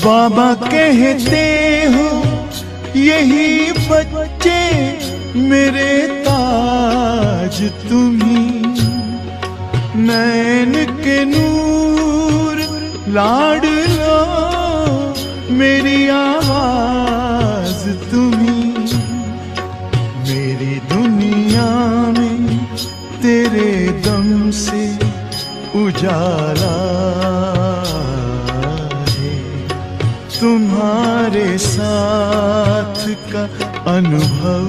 बाबा कहते हो यही बच्चे मेरे ताज तुम्ही, नैन के नूर लाडलो मेरी आवाज तुम्ही, मेरी दुनिया में तेरे दम से उजाला है, तुम्हारे साथ का अनुभव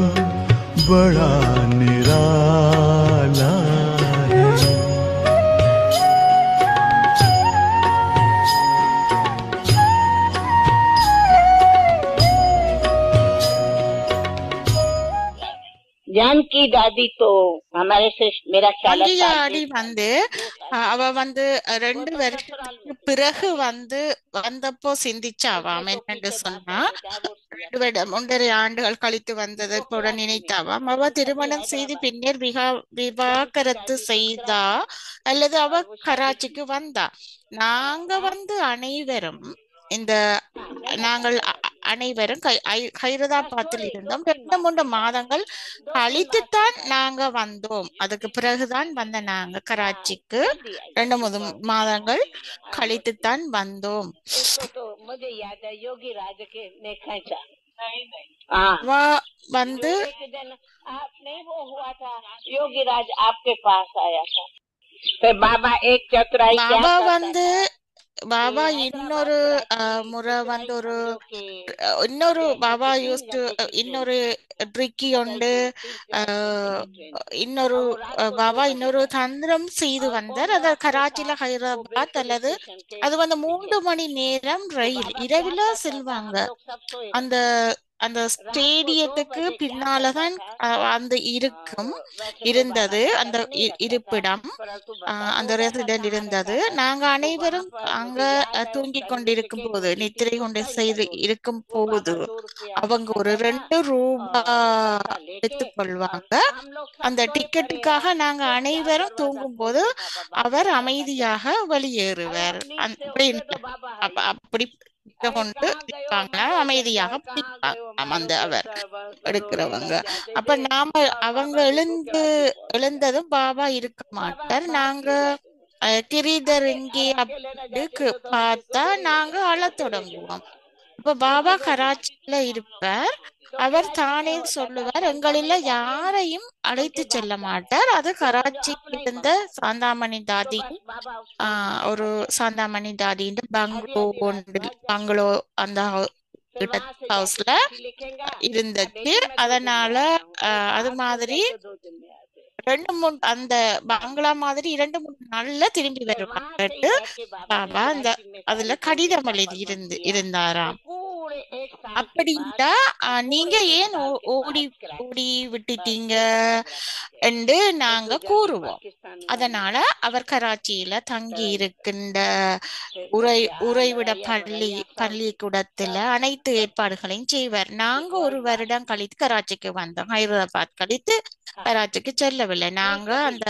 बड़ा निराला है। जानकी दादी तो हमारे से मेरा ख्याल है அங்கேயாடி வந்து அவ வந்து 2 வருஷத்துக்கு பிறகு வந்தப்போ சிந்திச்சாவாம். என்னன்னு சொன்னா 2 ஆண்டுகள் கழித்து வந்ததை கூட நினைத்தாவாம். அவ திருமணம் செய்து பின்னர் விவாகரத்து செய்தா அல்லது அவ கராச்சிக்கு வந்தா. நாங்க அனைவரும் இந்த நாங்கள் அனைவரும் ஹைதராபாத்தில் இருந்தோம். 2-3 மாதங்கள் கழித்துத்தான் நாங்க வந்தோம். அதுக்கு பிறகுதான் நாங்க கராச்சிக்கு 2-3 மாதங்கள் கழித்துத்தான் வந்தோம். मुझे याद है योगी राज के ने खींचा வந்து आप नहीं वो हुआ था, योगी राज आपके पास आया था, फिर बाबा एक चतुराई பாபா இன்னொரு முறை இன்னொரு பாபா இன்னொரு ட்ரிக்கி உண்டு, இன்னொரு பாபா இன்னொரு தந்திரம் செய்து வந்தார். அது கராச்சியில ஹைதராபாத் அல்லது அது 3 மணி நேரம் ரயில் இரவில செல்வாங்க. அந்த ஸ்டேடியத்துக்கு பின்னாலதான் அந்த இருந்தது அந்த இருப்பிடம், அந்த ரெசிடென்ட் இருந்தது. நாங்க அனைவரும் அங்க தூங்கிக் கொண்டிருக்கும் போது, நித்திரை கொண்டு செய்து இருக்கும் போது அவங்க ஒரு 2 ரூபாய் எடுத்துக் கொள்வாங்க. அந்த டிக்கெட்டுக்காக நாங்க அனைவரும் தூங்கும் போது அவர் அமைதியாக வெளியேறுவார். அப்படி கொண்டு அமைதியாக அவர் எடுக்கிறவங்க. அப்ப நாம அவங்க எழுந்ததும் பாபா இருக்க மாட்டார். நாங்க கிரீதர் எங்கே அப்படி பார்த்தா நாங்க அழத் தொடங்குவோம். அப்ப பாபா கராச்சியில இருப்பார். அவர் தானே சொல்லுவார், எங்களில் யாரையும் அழைத்து செல்ல மாட்டார். அது கராச்சியில் இருந்த சாந்தாமணி தாதி ஒரு சாந்தாமணி தாதியின் பங்களோ அந்த ஹவுஸ்ல இருந்தது. அதனால அது மாதிரி 2-3 அந்த பங்களா மாதிரி 2-3 நாள்ல திரும்பி வருவாங்க. பாபா அதுல கடிதம் எழுதி இருந்தாராம். அப்படின்னா நீங்க ஏன் ஓடி விட்டுட்டீங்க என்று நாங்க கூறுவோம். அதனால அவர் கராச்சியில தங்கி இருக்கின்ற உறைவிட பள்ளிக்கூடத்துல அனைத்து ஏற்பாடுகளையும் செய்வார். நாங்க 1 வருடம் கழித்து கராச்சிக்கு வந்தோம். ஹைதராபாத் கழித்து கராச்சிக்கு செல்லவில்லை. நாங்க அந்த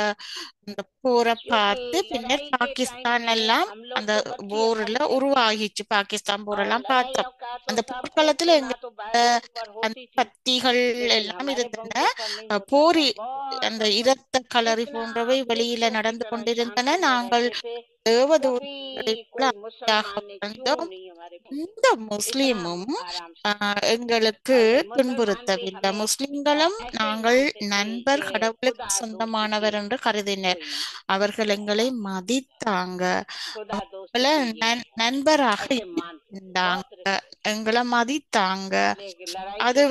போரை பார்த்து பின்னர் பாகிஸ்தான் எல்லாம் அந்த போர்ல உருவாகிச்சு. பாகிஸ்தான் போரெல்லாம் பார்த்தோம். அந்த போர்க்காலத்துல எங்க அந்த பத்திகள் எல்லாம் இருந்தன. போரி அந்த இரத்த களரி போன்றவை வெளியில நடந்து கொண்டிருந்தன. நாங்கள் இந்த முஸ்லிமும் எங்களுக்கு துன்புறுத்தவில்லை. முஸ்லிம்களும் நாங்கள் நண்பர், கடவுளுக்கு சொந்தமானவர் என்று கருதினர். அவர்கள் எங்களை மதித்தாங்க, நண்பராக இருந்தாங்க, எங்களை மதித்தாங்க. அது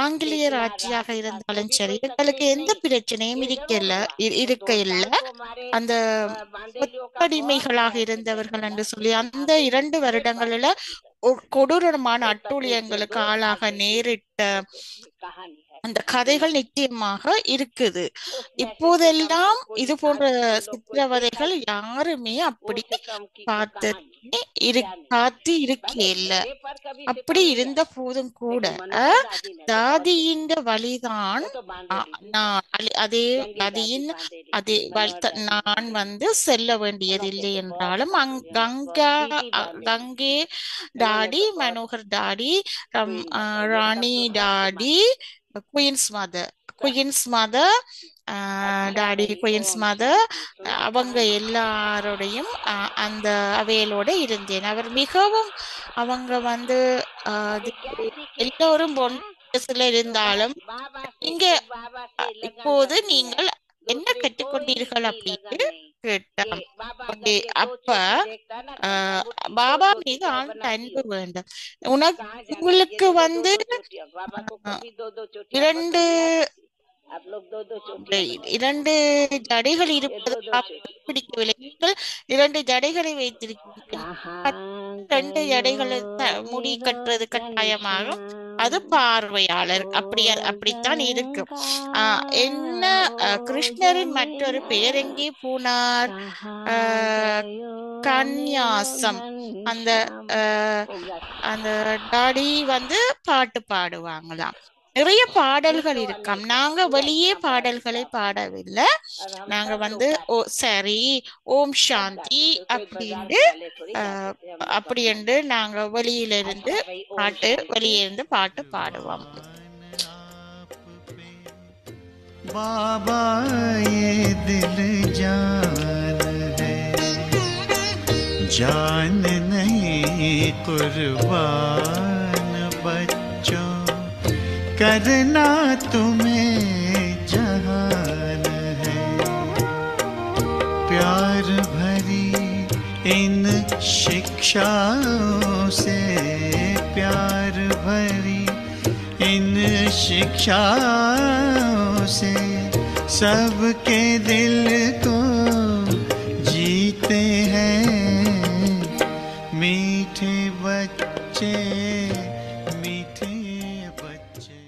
ஆங்கிலேயர் ஆட்சியாக இருந்தாலும் சரி, எங்களுக்கு எந்த பிரச்சனையும் இருக்க இல்ல. அந்த கொத்தடிமைகளாக இருந்தவர்கள் என்று சொல்லி அந்த 2 வருடங்களில கொடூரமான அட்டூழியங்களுக்கு ஆளாக நேரிட்ட அந்த கதைகள் நிச்சயமாக இருக்குது. இப்போதெல்லாம் இது போன்ற சித்திரவதைகள் யாருமே அப்படி பார்த்ததே பார்த்து இருக்கே இல்ல. அப்படி இருந்த போதும் கூட தாதியின் வழிதான் அதே தாதியின் நான் செல்ல வேண்டியதில்லை என்றாலும் Gange Dadi, Manohar Dadi, Rani Dadi, queen's mother, Dadi queen's mother, அவங்க எல்லாரோடையும் அந்த அவையலோட இருந்தேன். அவர் மிகவும் அவங்க எல்லோரும் பொன்னில் இருந்தாலும் இங்க இப்போது நீங்கள் என்ன கற்றுக்கொண்டீர்கள் அப்படின்னு கேட்டான். அப்ப பாபா மீது ஆழ்ந்த அன்பு வேண்டும். உங்களுக்கு இரண்டு ஜடைகள் இருப்பது பிடிக்கவில்லை. நீங்கள் 2 ஜடைகளை வைத்திருக்கிறீர்கள். 2 ஜடைகளை முடி கட்டுறது கட்டாயமாகும். அது பார்வையாளர் அப்படித்தான் இருக்கும். என்ன கிருஷ்ணரின் மற்றொரு பெயர் எங்கே போனார்? கன்யாசம். அந்த அந்த டாடி பாட்டு பாடுவாங்களாம். நிறைய பாடல்கள் இருக்காம். நாங்க வெளியே பாடல்களை பாடவில்லை. நாங்க சரி ஓம் சாந்தி அப்படி என்று நாங்க வெளியிலிருந்து பாட்டு பாடுவோம். बाबा ये दिल जान नहीं कुर्बान बच्चों, करना तुम्हें जहान है। प्यार भरी इन शिक्षाओं से, प्यार भरी इन शिक्षाओं से सबके दिल को जीते हैं मीठे बच्चे, मीठे बच्चे।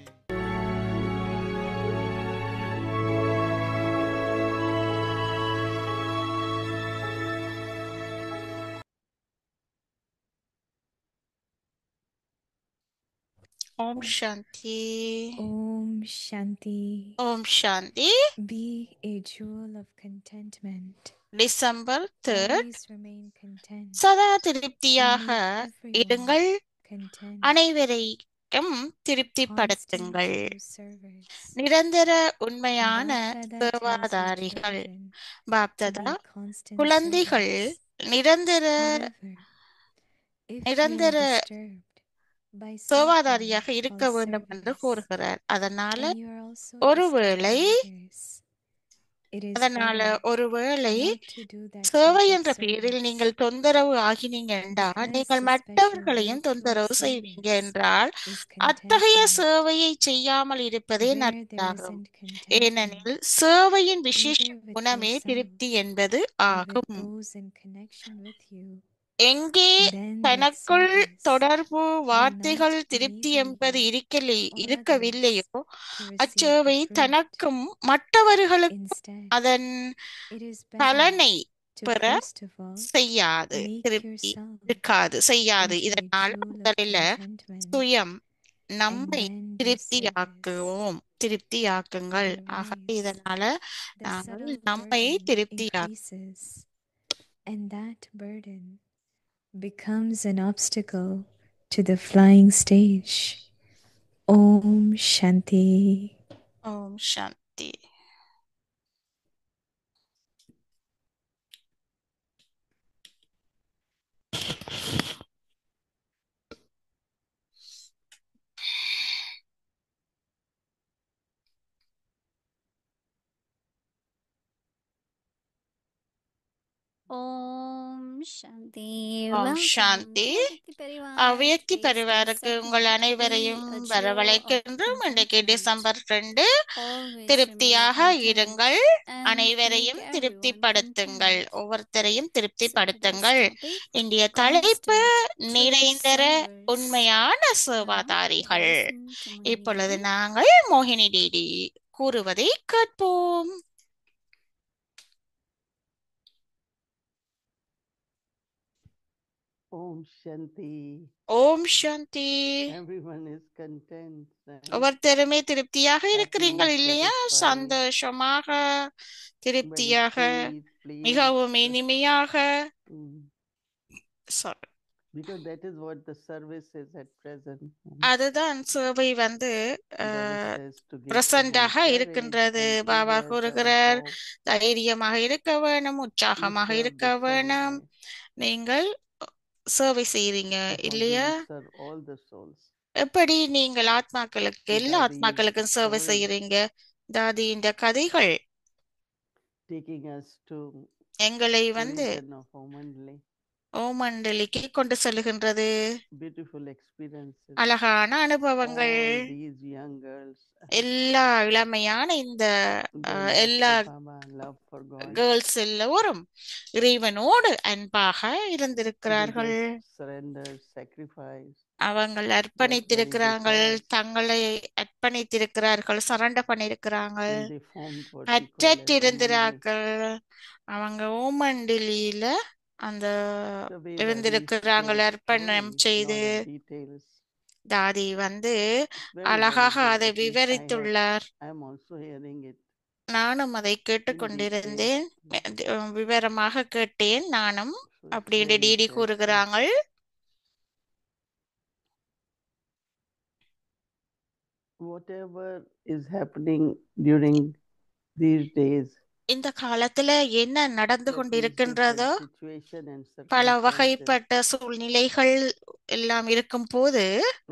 Om Shanti. Om Shanti. Om Shanti. Be a jewel of contentment. December 3rd. Always remain content. சதா திருப்தியாக இருங்கள். Content. அனைவரையும் திருப்திப்படுத்துங்கள். நிரந்தர உண்மையான சேவாதாரிகள். பாப்தாதா குழந்தைகள் நிரந்தர சேவாதாரியாக இருக்க வேண்டும் என்று கூறுகிறார். அதனால ஒருவேளை சேவை என்ற பெயரில் நீங்கள் தொந்தரவு ஆகினீங்க என்றால், நீங்கள் மற்றவர்களையும் தொந்தரவு செய்வீங்க என்றால், அத்தகைய சேவையை செய்யாமல் இருப்பதே நல்லதாகும். ஏனெனில் சேவையின் விசேஷ குணமே திருப்தி என்பது ஆகும். எங்கே தனக்குள் தொடர்பு வார்த்தைகள் திருப்தி என்பது இருக்கவில்லையோ, அச்சேவை தனக்கும் மற்றவர்களுக்கும் அதன் பலனை பெற செய்யாது. இதனால் முதலில் சுயம் நம்மை திருப்தியாக்குங்கள். ஆகவே இதனால நாங்கள் நம்மை becomes an obstacle to the flying stage. Om Shanti. Om Shanti. Om சாந்தி. ஓம் சாந்தி. அவ்வியக்தி பரிவாருக்கு உங்கள் அனைவரையும் வரவழைக்கின்றோம். இன்றைக்கு டிசம்பர் 2. திருப்தியாக இருங்கள், அனைவரையும் திருப்திப்படுத்துங்கள், ஒவ்வொருத்தரையும் திருப்திப்படுத்துங்கள். இன்றைய தலைப்பு நிறைந்தர உண்மையான சேவாதாரிகள். இப்பொழுது நாங்கள் மோகினி டிடி கூறுவதை கேட்போம். Om Shanti. Om Shanti. Everyone is content. Right? ஒவ்வொருத்தருமே திருப்தியாக இருக்கிறீங்கள் Happy, இல்லையா? satisfied, சந்தோஷமாக, very திருப்தியாக, sweet, pleased. மிகவும் இனிமையாக. Mm. Sorry. Because that is what the service is at present. அதுதான் சேவை வந்து Baba says to give பிரசண்டாக courage இருக்கின்றது. and பாபா give us கூறுகிறார், hope. தைரியமாக இருக்க வேணும், உற்சாகமாக You serve இருக்க the soul, வேணும். right? நீங்கள் சேவை செய்றீங்க So how do இல்லையா? you serve all the souls? எப்படி நீங்கள் ஆத்மாக்களுக்கு, எல்லா Daddy ஆத்மாக்களுக்கும் சேவை story செய்யறீங்க? தாதி, இந்த கதைகள் taking us to எங்களை வந்து origin of Omandli. ஓமண்டலிக்கு கொண்டு செல்லுகின்றது. Beautiful experiences. அழகான அனுபவங்கள். All these young girls, எல்லா இளமையான இந்த their love எல்லா for Baba, love for God. Girls எல்லோரும் இறைவனோடு அன்பாக They இருந்திருக்கிறார்கள். just surrender, sacrifice. அவங்கள் They are அர்ப்பணித்திருக்கிறார்கள், very detached, தங்களை அர்ப்பணித்திருக்கிறார்கள், சரண்டர் பண்ணிருக்கிறார்கள், and they formed what we call as அற்றற்று Omandli. இருந்திராக்கள். அவங்க ஓமண்டிலியில அந்த The way Daddy இருந்திருக்கிறாங்கள், shares அர்ப்பணம் stories, செய்து. lot of details. தாதி வந்து Very, அழகாக very good. அதை At least I விவரித்துள்ளார். am also hearing it நானும் அதை in detail. கேட்டுக்கொண்டிருந்தேன், விவரமாக கேட்டேன் நானும். So it's அப்படின்னு very டிடி interesting. கூறுகிறாங்கள். Whatever is happening during these days, இந்த காலத்துல என்ன நடந்து that means கொண்டிருக்கின்றதோ, different situation and பல circumstances. வகைப்பட்ட சூழ்நிலைகள் எல்லாம் இருக்கும் போது,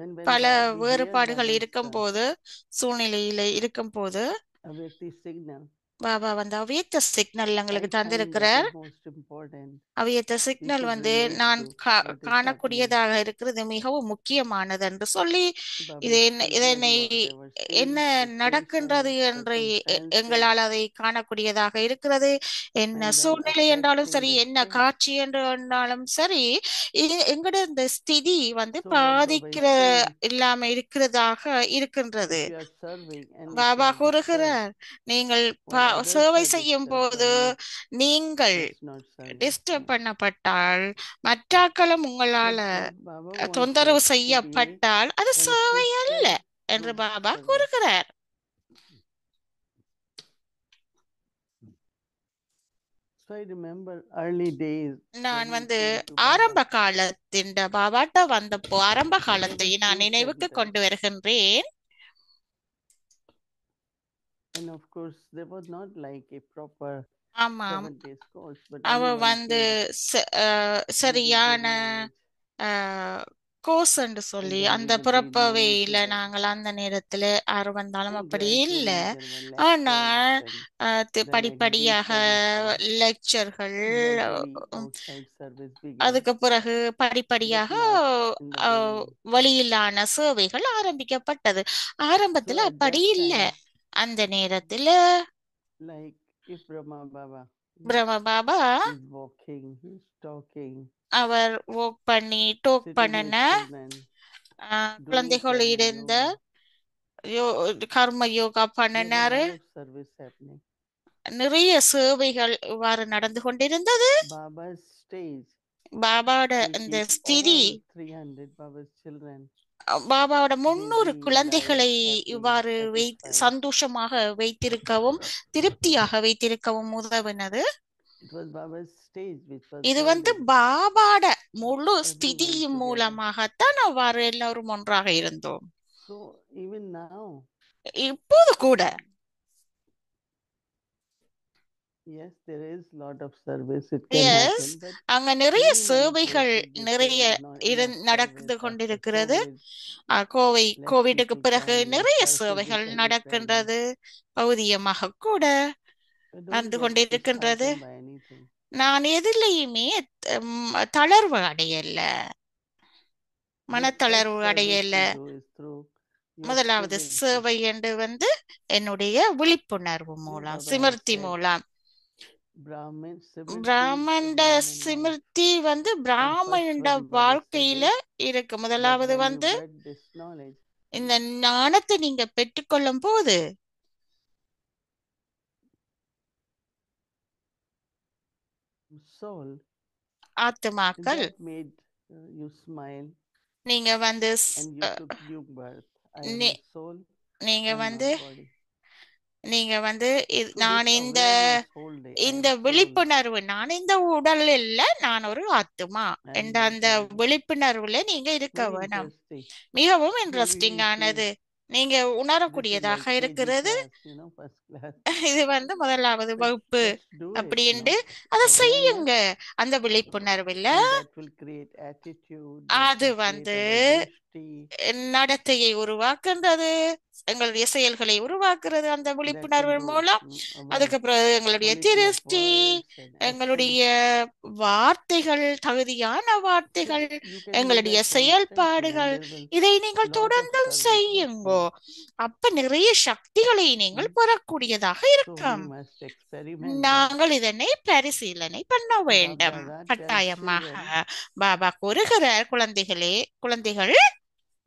And when பல we hear வேறுபாடுகள் Baba's இருக்கும் போது, சூழ்நிலையில இருக்கும் போது, Avyakti signal, பாபா வந்து அவ்வியக்த சிக்னல் I எங்களுக்கு find that தந்திருக்கிறார். is most important. அவ்வியக்த We சிக்னல் should வந்து relate நான் to what is happening. காணக்கூடியதாக இருக்கிறது, மிகவும் முக்கியமானது என்று சொல்லி, Baba இது is இதனை signaling whatever என்ன change, நடக்கின்றது situation, என்று circumstances, எங்களால் அதை காணக்கூடியதாக இருக்கிறது. என்ன and then சூழ்நிலை என்றாலும் accepting சரி, that என்ன change. காட்சி என்றாலும் சரி, எங்கட இந்த ஸ்திதி வந்து So what Baba is பாதிக்கிற saying, இல்லாம இருக்கிறதாக இருக்கின்றது. if you are serving and if you Baba are disturbed, கூறுகிறார், நீங்கள் while others சேவை are செய்யும் disturbed போது by you, நீங்கள் that's not service. டிஸ்டர்ப் பண்ணப்பட்டால், மற்றாக்களும் உங்களால But what Baba wants தொந்தரவு us to be செய்யப்பட்டால் அது சேவை அல்ல consistent என்று through பாபா service. கூறுகிறார். So I remember early days நான் when we வந்து came to ஆரம்ப Baba. காலத்தின் பாபாட்ட வந்தப்போ ஆரம்ப காலத்தை There were நான் few நினைவுக்கு centers, கொண்டு வருகின்றேன். and of course there was not like a proper ஆமாம், 7 days course, but அவ anyone வந்து came with சரியான good knowledge கோர்ஸ் என்று and சொல்லி Daddy அந்த would read புறப்பவையில morning நாங்கள் அந்த நேரத்துல யாரு வந்தாலும் and அப்படி இல்லை. gradually there were ஆனால் lectures and then படிப்படியாக exhibitions and லெக்சர்கள், gradually outside service began. அதுக்கு பிறகு But படிப்படியாக not in the beginning. வழியிலான சேவைகள் ஆரம்பிக்கப்பட்டது. So ஆரம்பத்துல at அப்படி that இல்லை. time, அந்த நேரத்துல like if Brahma Baba பிரம்ம Baba is walking, he's talking, our walk பண்ணி டோக் sitting பண்ணின with children, doing குழந்தைகள் karma இருந்த yoga, கர்ம yoga there was a பண்ணினாரு. lot of service happening. நிறைய சேவைகள் இவ்வாறு நடந்து கொண்டிருந்தது. Baba's stage, பாபாவோட to இந்த keep ஸ்திதி, all 300 Baba's children பாபாவோட 300 busy, குழந்தைகளை light, happy, இவ்வாறு satisfied. சந்தோஷமாக வைத்திருக்கவும் திருப்தியாக வைத்திருக்கவும் உதவினது. It was Baba's stage which was இது வந்து holding பாபாட முழு everyone ஸ்திதியின் together. மூலமாகத்தான் அவ்வாறு எல்லாரும் ஒன்றாக இருந்தோம். So even now, இப்போது கூட yes, there is lot of service. It can yes, happen, but அங்க நிறைய many, many சேவைகள் places they say நிறைய not enough நடந்து service after கொண்டிருக்கிறது. COVID. Less கோவிடுக்கு people பிறகு come, less நிறைய service சேவைகள் physically present. நடக்கின்றது, பௌதியமாக கூட But don't நடந்து get கொண்டிருக்கின்றது. disheartened by anything. நான் எதுலையுமே தளர்வு அடையல, The first மனத்தளர்வு service அடையல. you do is through your முதலாவது stability. சேவை என்று என்னுடைய விழிப்புணர்வு See, மூலம், Baba has சிமிர்த்தி said, மூலம். Brahmin Simriti is பிராமண்ட the Brahmin life. சிமிர்த்தி And first பிராமண்ட what Baba said வாழ்க்கையில is இருக்கு. that முதலாவது when you get this knowledge, இந்த ஞானத்தை நீங்க பெற்றுக்கொள்ளும் போது soul, ஆத்துமாக்கள் that made you smile நீங்க and you took new birth. I am நி- a soul, நீங்க I am not body. நீங்க So நான் this இந்த awareness whole day, I இந்த am soul, விழிப்புணர்வு, நான் இந்த உடல் இல்ல, நான் ஒரு ஆத்துமா I am என்ற not அந்த body. விழிப்புணர்வுல நீங்க இருக்க Very வேணும். interesting. மிகவும் You இன்ட்ரெஸ்டிங் really ஆனது, feel நீங்க this is உணரக்கூடியதாக like KG இருக்கிறது. class, first class. இது முதலாவது வகுப்பு Just do it, அப்படின்ட்டு அதை awareness, செய்யுங்க. அந்த விழிப்புணர்வுல and that will create attitude, that அது will create a drishti, நடத்தையை உருவாக்குன்றது, எங்களுடைய செயல்களை உருவாக்குறது அந்த that will விழிப்புணர்வு do மூலம். our அதுக்கப்புறம் எங்களுடைய quality of திருஷ்டி, words and actions. எங்களுடைய வார்த்தைகள், தகுதியான So வார்த்தைகள், you can do எங்களுடைய that constantly, and செயல்பாடுகள், there will இதை நீங்கள் lot of தொடர்ந்தும் service செய்யுங்கோ. happening. அப்ப நிறைய சக்திகளை நீங்கள் பெறக்கூடியதாக So இருக்கும். we must experiment that. நாங்கள் இதனை பரிசீலனை பண்ண So வேண்டும். Baba tells கட்டாயமாக children பாபா கூறுகிறார், குழந்தைகள்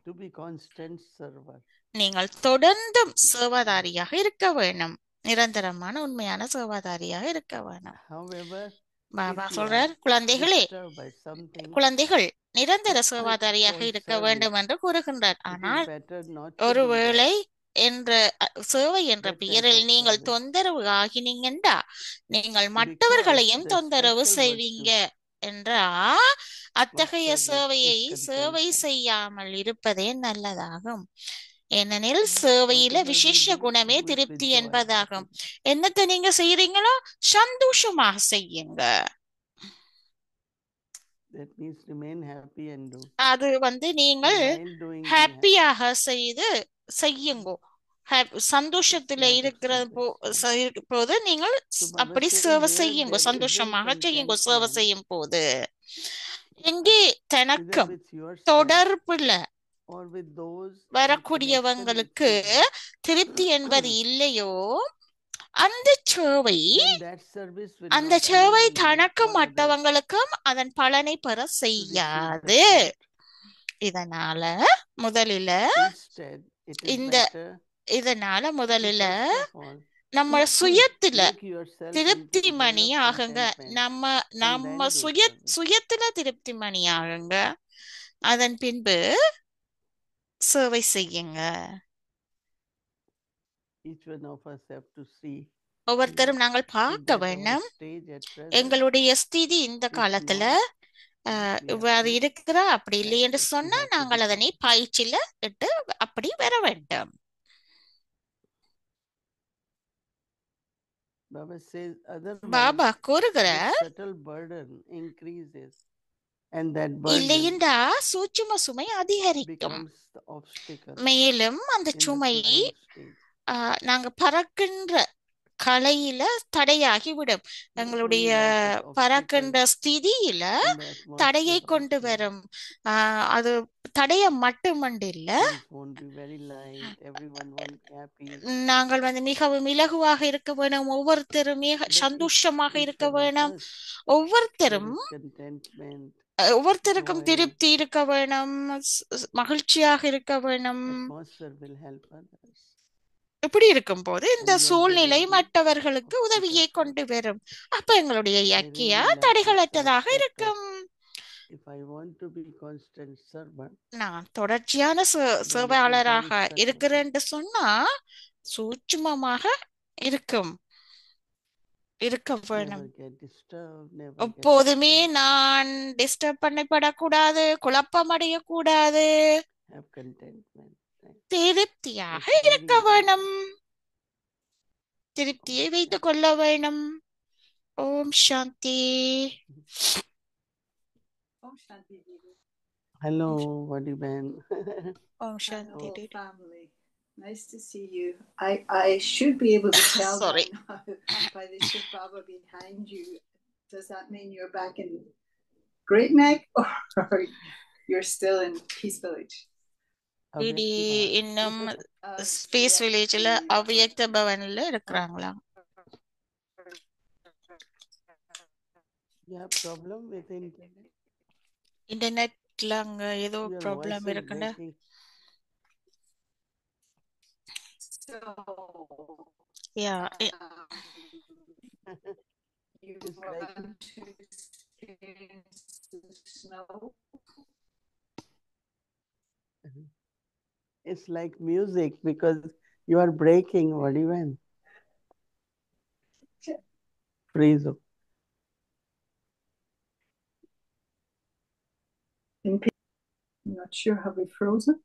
to be constant server. நீங்கள் தொடர்ந்தும் சேவாதாரியாக இருக்க வேண்டும், நிரந்தரமான உண்மையான சேவாதாரியாக இருக்க வேண்டும். However, பாபா if you சொல்றார், are குழந்தைகளே, disturbed by something, குழந்தைகள் நிரந்தர சேவாதாரியாக called இருக்க service, வேண்டும் என்று கூறுகின்றார். it is ஆனால் better not to do ஒருவேளை that. சேவை என்ற That type பெயரில் of நீங்கள் service. தொந்தரவு ஆகினீங்கண்டா, நீங்கள் Because மற்றவர்களையும் the தொந்தரவு special செய்வீங்க virtue என்றா, அத்தகைய of service சேவையை is சேவை contentment. செய்யாமல் இருப்பதே நல்லதாகும். ஏனெனில் சேவையில Whatever we விசேஷ do, குணமே do it with திருப்தி joy. என்பதாகும். என்னத்தை நீங்க செய்யறீங்களோ சந்தோஷமாக செய்யுங்க. That means remain happy and do. அது நீங்கள் While doing, be happy. ஹாப்பியாக செய்யுங்கோ. சந்தோஷத்துல Lot of இருக்கிற service. போது நீங்கள் So Baba அப்படி says, சேவை where செய்யுங்க, there சந்தோஷமாக isn't செய்யுங்க. சேவை contentment, செய்யும் போது எங்கே either தனக்கும் with yourself தொடர்புல or with those in வரக்கூடியவங்களுக்கு connection with you, திருப்தி என்பது இல்லையோ, அந்த சேவை then that service will அந்த not சேவை enable you தனக்கும் or others மற்றவங்களுக்கும் அதன் பலனை பெற to receive செய்யாது. that fruit. இதனால முதலில Instead, it is இந்த better இதனால to முதலில first of all நம்ம சுயத்துல make yourself into திருப்தி the zone மணி of ஆகுங்க. contentment நம்ம and நம்ம then do service. சுயத்துல திருப்தி மணி ஆகுங்க. அதன் பின்பு சேவை செய்யுங்க. Each one of us have to see ஒவ்வொருத்தரும் நாங்கள் பார்க்க that our வேண்டும். stage at present எங்களுடைய ஸ்திதி இந்த is காலத்துல not, we இவ்வாறு have to இருக்கிறா, அப்படி இல்லை என்று practice. We சொன்னா have to நாங்கள் become. அதனை பயிற்சியில இட்டு அப்படி வர வேண்டும். Baba says otherwise பாபா கூறுகிற, this subtle burden increases and that burden இல்லையென்றா சூட்சும சுமை அதிகரிக்கும். becomes the obstacle மேலும் அந்த in the சுமை flying stage. நாங்க பறக்கின்ற கலையில தடையாகி விடும். Not எங்களுடைய only that, but பறக்கின்ற obstacles ஸ்திதியில in the தடையை atmosphere கொண்டு also. வரும். அது தடைய மட்டுமண்டு இல்ல, Things won't be very light, everyone won't be happy. நாங்கள் மிகவும் இலகுவாக இருக்க வேணும், ஒவ்வொருத்தரும் But if சந்தோஷமாக each இருக்க one of வேணும், us, there ஒவ்வொருத்தரும் is contentment, ஒவ்வொருத்தருக்கும் joy, திருப்தி இருக்க வேணும், மகிழ்ச்சியாக இருக்க வேணும். atmosphere will help others. இப்படி இருக்கும் போது இந்த And then there சூழ்நிலை will be மற்றவர்களுக்கு உதவியை obstacles கொண்டு also. வரும். அப்ப எங்களுடைய I இயற்கையா really like this தடைகளற்றதாக concept of இருக்கும். if I want to be constant servant, நான் தொடர்ச்சியான then it is சேவையாளராக very subtle. இருக்கிறேன்னு சொன்னா சூட்சுமமாக இருக்க வேணும். Never get disturbed, never get எப்போதுமே upset, நான் டிஸ்டர்ப் பண்ணப்படக்கூடாது, குழப்பம் அடையக்கூடாது, have contentment. Right? திருப்தியாக That's very இருக்க important. வேணும், திருப்தியை வைத்துக் கொள்ள வேணும். ஓம் சாந்தி. Hello, Vadi Ben. Om Shanti. Hello, family. Nice to see you. I should be able to tell Sorry. by now by the Shiv Baba behind you does that mean you're back in Great Neck or you're still in Peace Village? Didi Avyakti இன்னும் Bhavan. Space வில்லேஜ்ல அவ்வியக்த பவன்ல இருக்கிறாங்களா? You have problem with internet? இன்டர்நெட்ல அங்க ஏதோ Your voice problem is இருக்குல்ல? breaking. So yeah you It's like want to experience the snow? it's like music because you are breaking. What even? Freeze. I'm not sure. Have we frozen?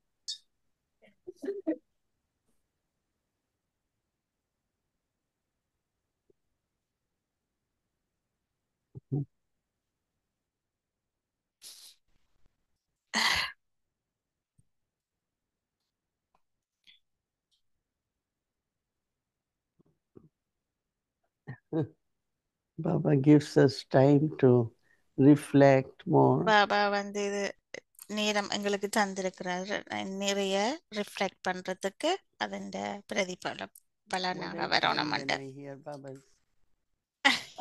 Baba gives us time to reflect more. Baba வந்து இது நேரம் எங்களுக்கு தந்திருக்கிறார் நிறைய reflect பண்றதுக்கு அதன் பிரதிபலம் What பலனாக I feel வரணும். when I hear Baba's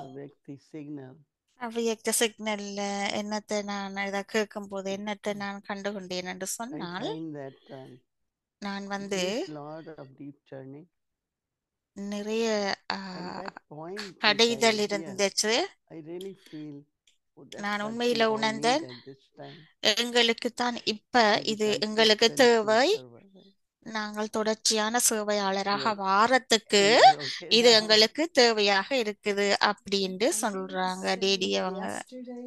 Avyakti signal. அவ்வியக்த சிக்னல்ல என்னத்தை நான் இதை கேட்கும் போது என்னத்தை நான் கண்டுகொண்டேன் என்று I சொன்னால், find that நான் it வந்து gives lot of deep journey. நிறைய And that point which I கடைதல் hear, இருந்துச்சு. I really feel that's நான் what we உண்மையில all உணர்ந்தேன், need at this time எங்களுக்கு தான் இப்ப to be இது எங்களுக்கு consistent தேவை. server. நாங்கள் தொடர்ச்சியான சேவையாளராக Yes. வாரத்துக்கு And you're okay இது now. எங்களுக்கு தேவையாக இருக்குது அப்படின்னு சொல்றாங்க. டேடி அவங்க Yesterday,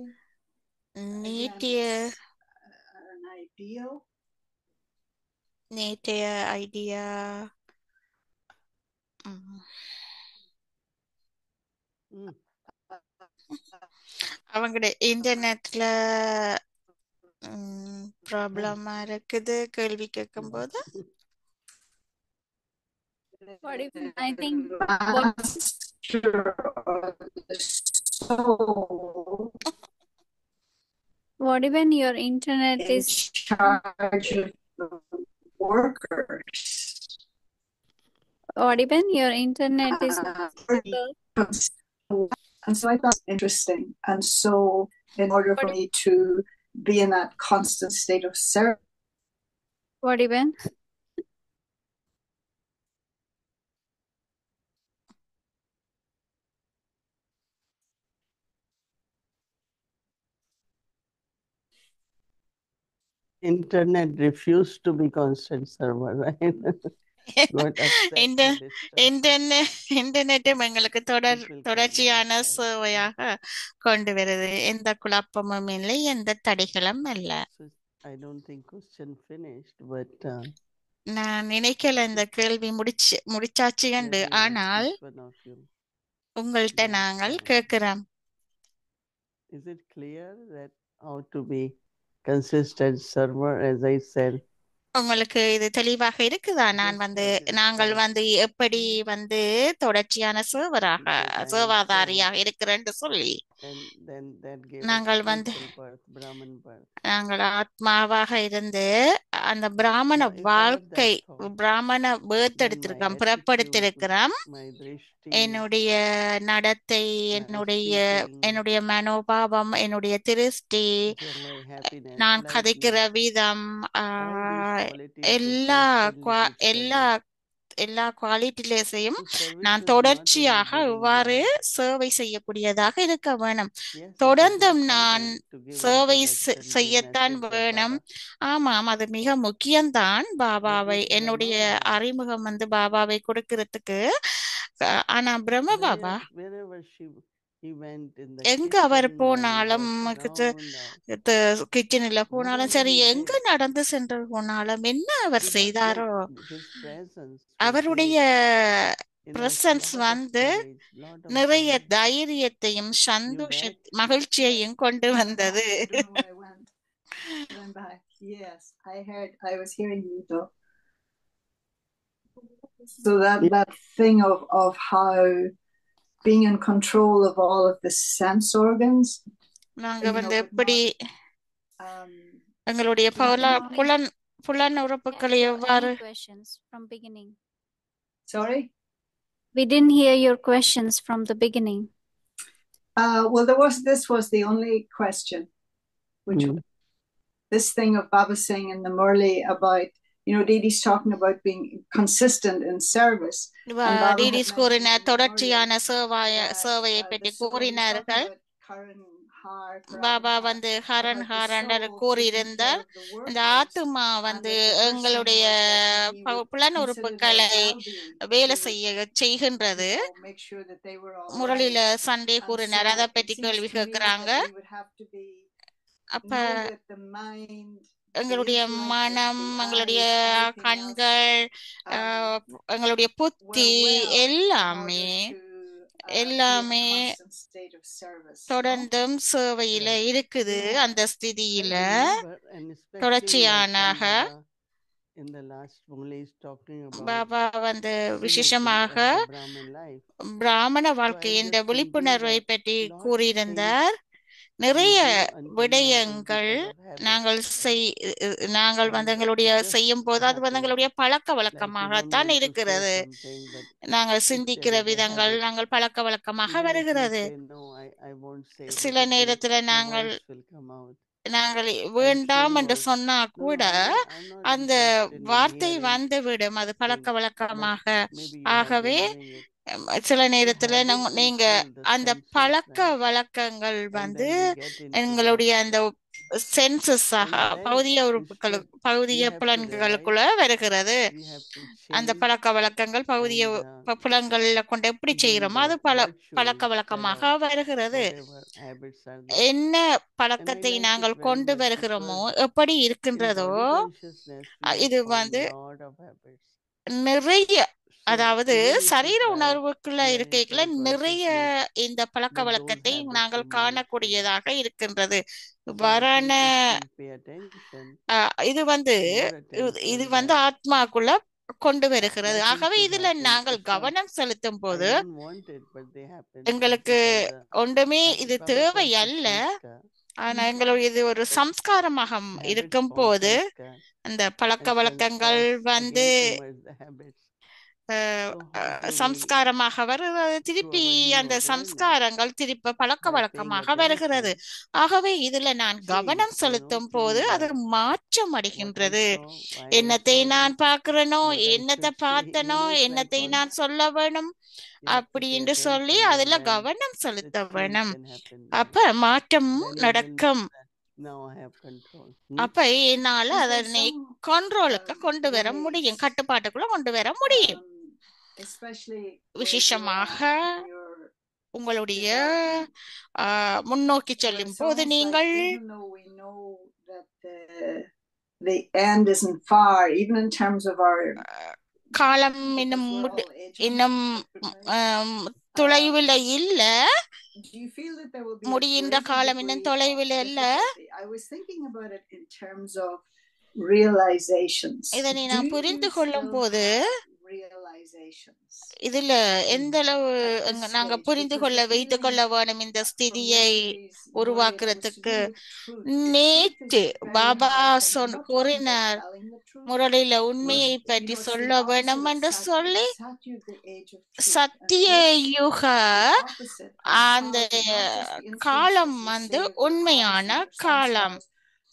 நேற்றைய an ideal. நேற்றைய ஐடியா அவங்களோட இன்டர்நெட்ல ப்ராப்ளமா இருக்குது கேள்வி கேட்கும் போது. What if I think what even your internet in is charge of the workers? what even your internet is And so I thought it interesting. And so in order for me to be in that constant state of service, what even Internet refused to be constant server, right? Got upset இந்த- with this stuff. இன்டர்நெட்டும் எங்களுக்கு People can தொடர்ச்சியான understand. சேவையாக கொண்டு வருது. எந்த குழப்பமும் இல்லை, எந்த தடைகளும் இல்ல. So I don't think question finished, but நான் நினைக்கல இந்த கேள்வி முடிச்சாச்சு let என்று. me ask ஆனால் each one of you உங்கள்கிட்ட that, நாங்கள் கேட்கிறோம், is it clear that how to be consistent server, as I said? உங்களுக்கு இது தெளிவாக இருக்குதா? நான் Just வந்து have this நாங்கள் thought. வந்து எப்படி வந்து தொடர்ச்சியான சேவராக Because I am சேவாதாரியாக இருக்கிறேன்னு சொல்லி And then that gave us நாங்கள் வந்து spiritual birth, Brahman birth. நாங்கள் ஆத்மாவாக இருந்து அந்த பிராமண Now, if I have வாழ்க்கை that thought, பிராமண பேர்த் then my எடுத்திருக்கோம், attitude, பிறப்படுத்திருக்கிறோம். my drishti, என்னுடைய நடத்தை, my என்னுடைய speaking, என்னுடைய மனோபாவம், என்னுடைய திருஷ்டி, joy, happiness, நான் கதைக்கிற lightness, விதம், all these qualities will எல்லா constantly keep எல்லா serving. எல்லா குவாலிட்டிலேயும் So service நான் is not தொடர்ச்சியாக only giving இவ்வாறு blood. சேவை செய்யக்கூடியதாக இருக்க வேணும். Yes, it is தொடர்ந்தும் நான் important to give சேவை introduction, give செய்யத்தான் message of வேணும். Baba. ஆமாம், அது மிக முக்கியம்தான். But பாபாவை if you have என்னுடைய no Baba, அறிமுகம் வந்து பாபாவை கொடுக்கறதுக்கு. ஆனா பிரம்ம Baba wherever he went in the எங்க அவர் kitchen, போனாலும் while he walked around, கிச்சனில் போனாலும் whatever சரி, he எங்க did, நடந்து சென்று போனாலும் என்ன அவர் it was செய்தாரோ like his presence will அவருடைய create in us presence lot of வந்து courage, lot of நிறைய joy. தைரியத்தையும் மகிழ்ச்சியையும் கொண்டு வந்தது. I don't know where I went. But I'm back. Yes, I was hearing you though. So that thing of how being in control of all of the sense organs. நாங்க You know, வந்து but எப்படி not, எங்களுடைய புலன் புலன் உறுப்புகளை Your எவ்வாறு any questions from beginning? sorry? We didn't hear your questions from the beginning. Well, this was the only question, which was this thing of Baba Singh and the Murli about, you know, Didi's talking about being consistent in service. And Baba had டிடிஸ் mentioned கூறினார் in the Murli தொடர்ச்சியான that சேவையை பற்றி the soul, he's talking கூறினார்கள். about Karan Har, Baba Karan வந்து Har, ஹரன் about the ஹாரன் soul taking care கூறியிருந்தார். of the இந்த workers. ஆத்துமா And வந்து that the first thing எங்களுடைய was that he would புலன் consider their உறுப்புகளை well-being. வேலை He would, செய்கின்றது. you know, make sure that they were all முரளில right. Sunday And கூறினார். so அதை it பற்றி seems கேள்வி to me கேட்கிறாங்க. that we would have to be அப்ப know that the mind, the எங்களுடைய intellect, மனம், the எங்களுடைய eyes, everything else, கண்கள், எங்களுடைய were புத்தி well in எல்லாமே order to be in a எல்லாமே constant state of service. No? தொடர்ந்தும் சேவையில Right. இருக்குது. Yeah. அந்த ஸ்திதியில Remember, and especially like when தொடர்ச்சியானாக Baba in the last Murli is talking about Baba வந்து synergy விசேஷமாக of the Brahmin life. பிராமண So வாழ்க்கை I'm என்ற just thinking விழிப்புணர்வை that பற்றி lot of things கூறியிருந்தார். we நிறைய do until now is விடயங்கள் because of habits. நாங்கள் Right? நாங்கள் வந்து And எங்களுடைய it just செய்யும் போது அது வந்து happens எங்களுடைய பழக்க like we don't வழக்கமாகத்தான் want to say இருக்கிறது. something, but நாங்கள் instead சிந்திக்கிற of a விதங்கள் habit, நாங்கள் பழக்க வழக்கமாக even if we வருகிறது. say no, I won't say, but சில at least நேரத்துல the நாங்கள் words will come out. நாங்கள் I'm வேண்டாம் saying என்று was, சொன்னா no, கூட I'm not அந்த interested in வார்த்தை hearing வந்துவிடும். அது பழக்க things, but வழக்கமாக. maybe you have ஆகவே been doing it. சில So நேரத்துல habits will நீங்க fill the அந்த senses, பழக்க right? வழக்கங்கள் And வந்து then we get into எங்களுடைய அந்த சென்சஸ் and then பௌதிக instead உறுப்புகளுக்கு பௌதிக we have to realize புலன்களுக்குள்ள வருகிறது. we have to அந்த change பழக்க வழக்கங்கள் பௌதிக and புலன்கள்ல கொண்டு எப்படி be செய்யறோமோ அது the virtue பழக்க instead வழக்கமாக of வருகிறது. whatever habits are there. என்ன And I பழக்கத்தை like it நாங்கள் very கொண்டு much வருகிறோமோ because எப்படி in இருக்கின்றதோ body consciousness we have இது found வந்து lot of habits. நிறைய So அதாவது even if we சரீர try உணர்வுக்குள்ள we are in இருக்கைக்குள்ள full நிறைய consciousness, இந்த பழக்க but those வழக்கத்தை habits நாங்கள் remain actually. காணக்கூடியதாக இருக்கின்றது. So I வரண think if we pay attention, இது வந்து more இது attention, வந்து that ஆத்மாக்குள்ள கொண்டு வருகிறது. things ஆகவே will இதுல happen. நாங்கள் It's not, கவனம் செலுத்தும் I போது don't want it, but they happen. But எங்களுக்கு because ஒன்றுமே இது தேவை Baba calls it அல்ல. sanskar, ஆனா எங்களுடைய இது ஒரு சம்ஸ்காரமாக habits இருக்கும் form போது sanskar, அந்த பழக்க and வழக்கங்கள் sanskars வந்து again emerge the habits. So how do we, சம்ஸ்காரமாக வருகிறது. through திருப்பி our new அந்த awareness, சம்ஸ்காரங்கள் திருப்ப பழக்க by paying வழக்கமாக வருகிறது. attention, ஆகவே இதுல நான் change, கவனம் செலுத்தும் போது அது change மாற்றம் what I அடைகின்றது. saw, why I என்னத்தை saw நான் it, பார்க்கிறேனோ, what I என்னத்தை should say. பார்த்தனோ, It's like என்னத்தை all நான் சொல்ல வேணும் you have to அப்படி pay என்று சொல்லி attention, அதுல and then கவனம் the செலுத்த change வேணும். can happen. அப்ப மாற்றமும் Then you will know நடக்கும். that now I have control. அப்ப என்னால Is there அதனை some கண்ட்ரோலுக்கு கொண்டு வர ways, முடியும், கட்டுப்பாட்டுக்குள்ள கொண்டு வர முடியும். especially where you're விசேஷமாக at in your உங்களுடைய development, முன்னோக்கி where செல்லும் it's போது almost like நீங்கள் even though we know that the end isn't far, even in terms of our, காலம் because இன்னும் we're all aging, இன்னும் தொலைவில் இல்ல, do you feel that there will be a முடிகின்ற greater காலம் இன்னும் degree of தொலைவில் இல்ல. difficulty? I was thinking about it in terms of realizations. இதனை Do நான் you புரிந்து கொள்ளும் still போது have realizations இதுல எந்த அளவு at this நாங்க stage? புரிந்து Because கொள்ள the வைத்துக் feeling கொள்ள வேணும் இந்த from ஸ்திதியை yesterday's Murli, that was to உருவாக்குறதுக்கு. do with truth. If truth நேற்று is very Baba hard thing, I'm not talking about கூறினார் telling the truth, முரளில but உண்மையை you பற்றி know, it's சொல்ல the வேணும் opposite of என்று Satyug. சொல்லி Satyug, the age of truth, and Sathya this யுக is the opposite. And அந்த how not just the influence, காலம் as you வந்து say, of your உண்மையான habits and your காலம். samskaras,